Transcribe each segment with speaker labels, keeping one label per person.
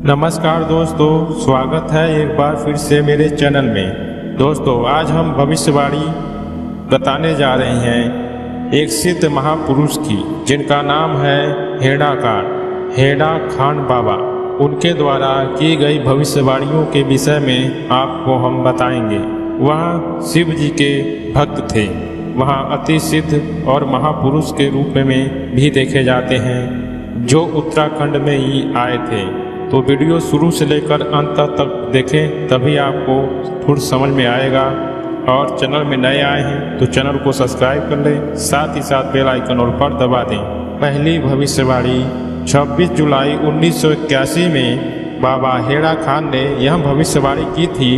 Speaker 1: नमस्कार दोस्तों, स्वागत है एक बार फिर से मेरे चैनल में। दोस्तों, आज हम भविष्यवाणी बताने जा रहे हैं एक सिद्ध महापुरुष की, जिनका नाम है हेड़ा खान बाबा। उनके द्वारा की गई भविष्यवाणियों के विषय में आपको हम बताएंगे। वह शिव जी के भक्त थे। वह अति सिद्ध और महापुरुष के रूप में भी देखे जाते हैं, जो उत्तराखंड में ही आए थे। तो वीडियो शुरू से लेकर अंत तक देखें, तभी आपको थोड़ा समझ में आएगा। और चैनल में नए आए हैं तो चैनल को सब्सक्राइब कर लें, साथ ही साथ बेल आइकन और पर दबा दें। पहली भविष्यवाणी 26 जुलाई 1981 में बाबा हेड़ा खान ने यह भविष्यवाणी की थी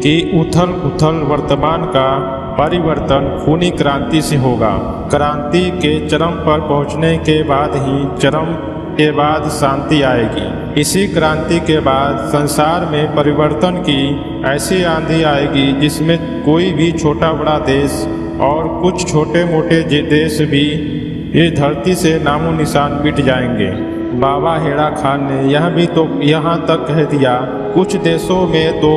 Speaker 1: कि उथल वर्तमान का परिवर्तन खूनी क्रांति से होगा। क्रांति के चरम पर पहुंचने के बाद ही चरम के बाद शांति आएगी। इसी क्रांति के बाद संसार में परिवर्तन की ऐसी आंधी आएगी जिसमें कोई भी छोटा बड़ा देश और कुछ छोटे मोटे देश भी इस धरती से नामो निशान मिट जाएंगे। बाबा हेड़ा खान ने यह भी तो यहाँ तक कह दिया, कुछ देशों में तो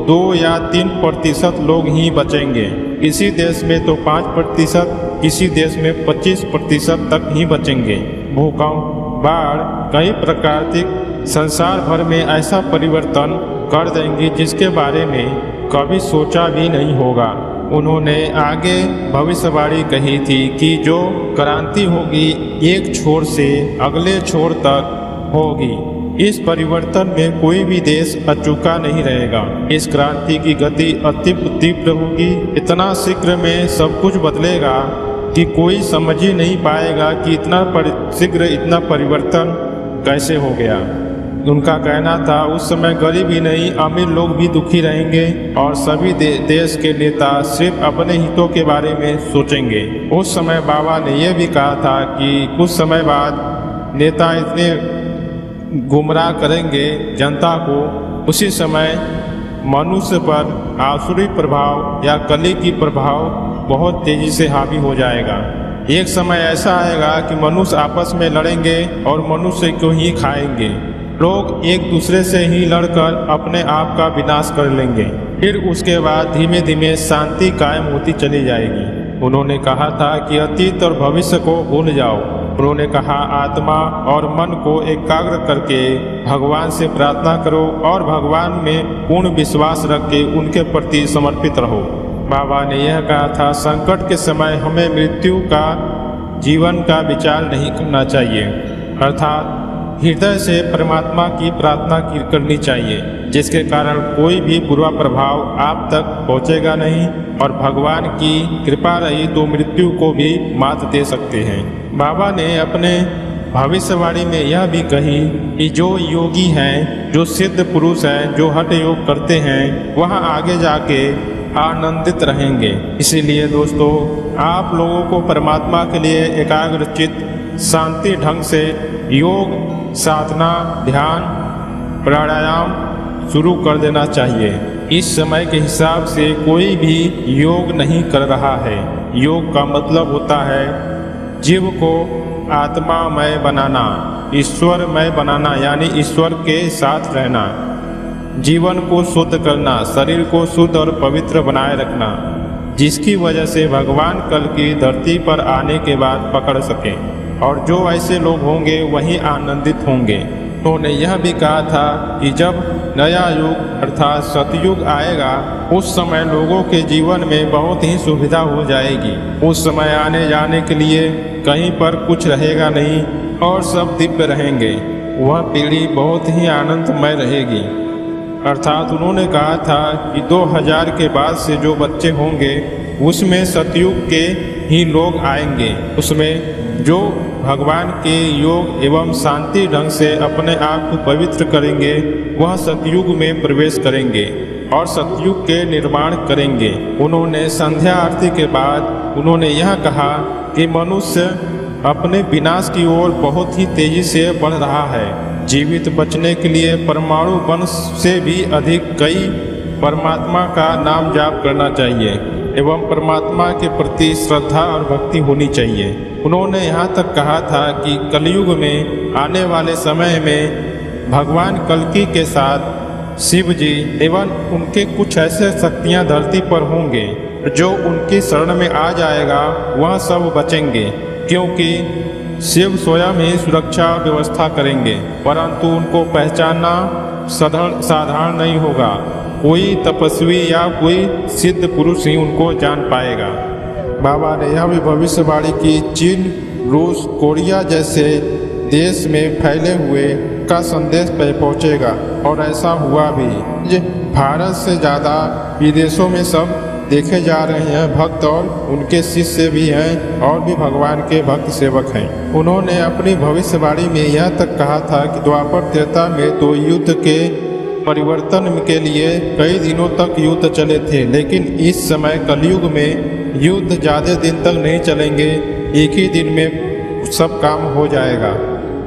Speaker 1: 2 या 3% लोग ही बचेंगे, किसी देश में तो 5%, किसी देश में 25% तक ही बचेंगे। भूकंप, बाढ़, कई प्राकृतिक संसार भर में ऐसा परिवर्तन कर देंगी जिसके बारे में कभी सोचा भी नहीं होगा। उन्होंने आगे भविष्यवाणी कही थी कि जो क्रांति होगी एक छोर से अगले छोर तक होगी। इस परिवर्तन में कोई भी देश अचूका नहीं रहेगा। इस क्रांति की गति अति तीव्र होगी। इतना शीघ्र में सब कुछ बदलेगा कि कोई समझ ही नहीं पाएगा कि इतना शीघ्र इतना परिवर्तन कैसे हो गया। उनका कहना था उस समय गरीब ही नहीं, अमीर लोग भी दुखी रहेंगे और सभी देश के नेता सिर्फ अपने हितों के बारे में सोचेंगे। उस समय बाबा ने यह भी कहा था कि कुछ समय बाद नेता इतने गुमराह करेंगे जनता को, उसी समय मनुष्य पर आसुरी प्रभाव या कली की प्रभाव बहुत तेजी से हावी हो जाएगा। एक समय ऐसा आएगा कि मनुष्य आपस में लड़ेंगे और मनुष्य को ही खाएंगे। लोग एक दूसरे से ही लड़कर अपने आप का विनाश कर लेंगे। फिर उसके बाद धीमे धीमे शांति कायम होती चली जाएगी। उन्होंने कहा था कि अतीत और भविष्य को भूल जाओ। उन्होंने कहा आत्मा और मन को एकाग्र करके भगवान से प्रार्थना करो और भगवान में पूर्ण विश्वास रख के उनके प्रति समर्पित रहो। बाबा ने यह कहा था संकट के समय हमें मृत्यु का जीवन का विचार नहीं करना चाहिए, अर्थात हृदय से परमात्मा की प्रार्थना करनी चाहिए, जिसके कारण कोई भी बुरा प्रभाव आप तक पहुंचेगा नहीं और भगवान की कृपा रही तो मृत्यु को भी मात दे सकते हैं। बाबा ने अपने भविष्यवाणी में यह भी कही कि जो योगी हैं, जो सिद्ध पुरुष हैं, जो हठ योग करते हैं, वह आगे जाके आनंदित रहेंगे। इसीलिए दोस्तों, आप लोगों को परमात्मा के लिए एकाग्रचित्त शांति ढंग से योग, साधना, ध्यान, प्राणायाम शुरू कर देना चाहिए। इस समय के हिसाब से कोई भी योग नहीं कर रहा है। योग का मतलब होता है जीव को आत्मामय बनाना, ईश्वरमय बनाना, यानी ईश्वर के साथ रहना, जीवन को शुद्ध करना, शरीर को शुद्ध और पवित्र बनाए रखना, जिसकी वजह से भगवान कल की धरती पर आने के बाद पकड़ सके और जो ऐसे लोग होंगे वही आनंदित होंगे। उन्होंने यह भी कहा था कि जब नया युग अर्थात सतयुग आएगा, उस समय लोगों के जीवन में बहुत ही सुविधा हो जाएगी। उस समय आने जाने के लिए कहीं पर कुछ रहेगा नहीं और सब दिव्य रहेंगे। वह पीढ़ी बहुत ही आनंदमय रहेगी। अर्थात उन्होंने कहा था कि 2000 के बाद से जो बच्चे होंगे उसमें सतयुग के ही लोग आएंगे। उसमें जो भगवान के योग एवं शांति ढंग से अपने आप को पवित्र करेंगे, वह सतयुग में प्रवेश करेंगे और सतयुग के निर्माण करेंगे। उन्होंने संध्या आरती के बाद उन्होंने यह कहा कि मनुष्य अपने विनाश की ओर बहुत ही तेजी से बढ़ रहा है। जीवित बचने के लिए परमाणु बम से भी अधिक कई परमात्मा का नाम जाप करना चाहिए एवं परमात्मा के प्रति श्रद्धा और भक्ति होनी चाहिए। उन्होंने यहाँ तक कहा था कि कलयुग में आने वाले समय में भगवान कल्कि के साथ शिव जी एवं उनके कुछ ऐसे शक्तियां धरती पर होंगे जो उनकी शरण में आ जाएगा वह सब बचेंगे, क्योंकि शिव स्वयं ही सुरक्षा व्यवस्था करेंगे। परंतु उनको पहचानना साधारण नहीं होगा। कोई तपस्वी या कोई सिद्ध पुरुष ही उनको जान पाएगा। बाबा ने यह भी भविष्यवाणी की चीन, रूस, कोरिया जैसे देश में फैले हुए का संदेश पहुंचेगा, और ऐसा हुआ भी। भारत से ज़्यादा विदेशों में सब देखे जा रहे हैं भक्त, और उनके शिष्य भी हैं और भी भगवान के भक्त सेवक हैं। उन्होंने अपनी भविष्यवाणी में यह तक कहा था कि द्वापर त्रेता में तो युद्ध के परिवर्तन के लिए कई दिनों तक युद्ध चले थे, लेकिन इस समय कलयुग में युद्ध ज़्यादा दिन तक नहीं चलेंगे, एक ही दिन में सब काम हो जाएगा।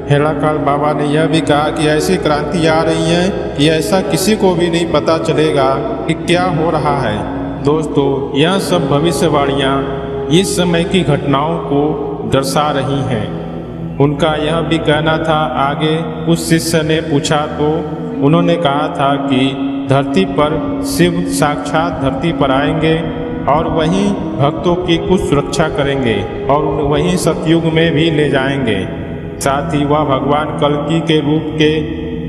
Speaker 1: हेलाकाल बाबा ने यह भी कहा कि ऐसी क्रांति आ रही है कि ऐसा किसी को भी नहीं पता चलेगा कि क्या हो रहा है। दोस्तों, यह सब भविष्यवाणियाँ इस समय की घटनाओं को दर्शा रही हैं। उनका यह भी कहना था। आगे उस शिष्य ने पूछा तो उन्होंने कहा था कि धरती पर शिव साक्षात धरती पर आएंगे और वहीं भक्तों की कुछ सुरक्षा करेंगे और वहीं सतयुग में भी ले जाएंगे। साथ ही वह भगवान कल्कि के रूप के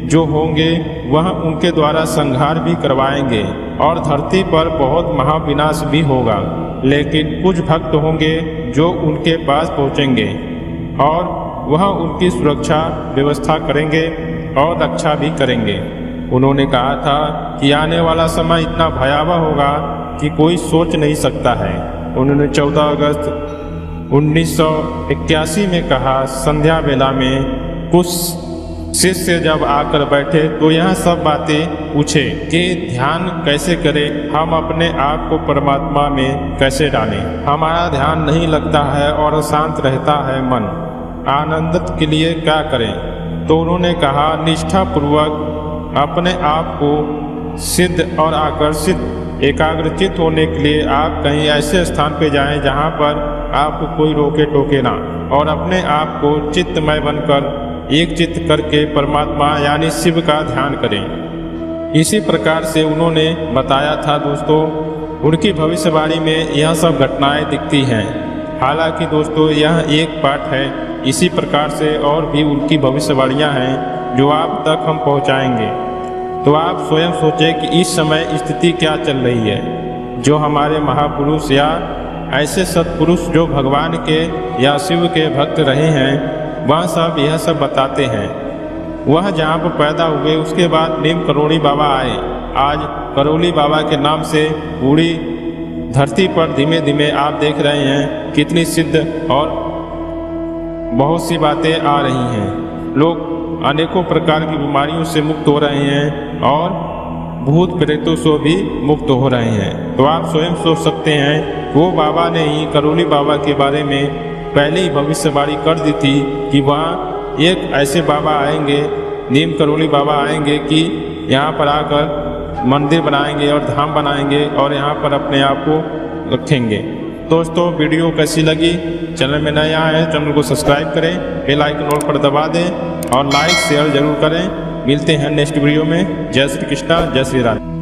Speaker 1: जो होंगे वह उनके द्वारा संहार भी करवाएंगे और धरती पर बहुत महाविनाश भी होगा। लेकिन कुछ भक्त होंगे जो उनके पास पहुंचेंगे और वह उनकी सुरक्षा व्यवस्था करेंगे और रक्षा भी करेंगे। उन्होंने कहा था कि आने वाला समय इतना भयावह होगा कि कोई सोच नहीं सकता है। उन्होंने 14 अगस्त 1981 में कहा, संध्या वेला में कुछ शिष्य जब आकर बैठे तो यह सब बातें पूछे कि ध्यान कैसे करें, हम अपने आप को परमात्मा में कैसे डालें। हमारा ध्यान नहीं लगता है और अशांत रहता है मन, आनंदित के लिए क्या करें। तो उन्होंने कहा, निष्ठा पूर्वक अपने आप को सिद्ध और आकर्षित एकाग्रचित होने के लिए आप कहीं ऐसे स्थान पे जाएं जहां पर आपको कोई रोके टोके ना, और अपने आप को चित्तमय बनकर एक चित्त करके परमात्मा यानी शिव का ध्यान करें। इसी प्रकार से उन्होंने बताया था। दोस्तों, उनकी भविष्यवाणी में यह सब घटनाएं दिखती हैं। हालांकि दोस्तों, यह एक पाठ है, इसी प्रकार से और भी उनकी भविष्यवाणियां हैं जो आप तक हम पहुंचाएंगे। तो आप स्वयं सोचें कि इस समय स्थिति क्या चल रही है। जो हमारे महापुरुष या ऐसे सत्पुरुष जो भगवान के या शिव के भक्त रहे हैं, वह सब यह सब बताते हैं। वह जहाँ पर पैदा हुए उसके बाद नीम करोली बाबा आए। आज करोली बाबा के नाम से पूरी धरती पर धीमे धीमे आप देख रहे हैं कितनी सिद्ध और बहुत सी बातें आ रही हैं। लोग अनेकों प्रकार की बीमारियों से मुक्त हो रहे हैं और भूत प्रेतों से भी मुक्त हो रहे हैं। तो आप स्वयं सोच सकते हैं, वो बाबा ने ही करोली बाबा के बारे में पहले ही भविष्यवाणी कर दी थी कि वहाँ एक ऐसे बाबा आएंगे, नीम करोली बाबा आएंगे कि यहाँ पर आकर मंदिर बनाएंगे और धाम बनाएंगे और यहाँ पर अपने आप को रखेंगे। दोस्तों, वीडियो कैसी लगी? चैनल में नए आए हैं, चैनल को सब्सक्राइब करें, बेल आइकन ऑल पर दबा दें और लाइक शेयर जरूर करें। मिलते हैं नेक्स्ट वीडियो में। जय श्री कृष्णा, जय श्री राम।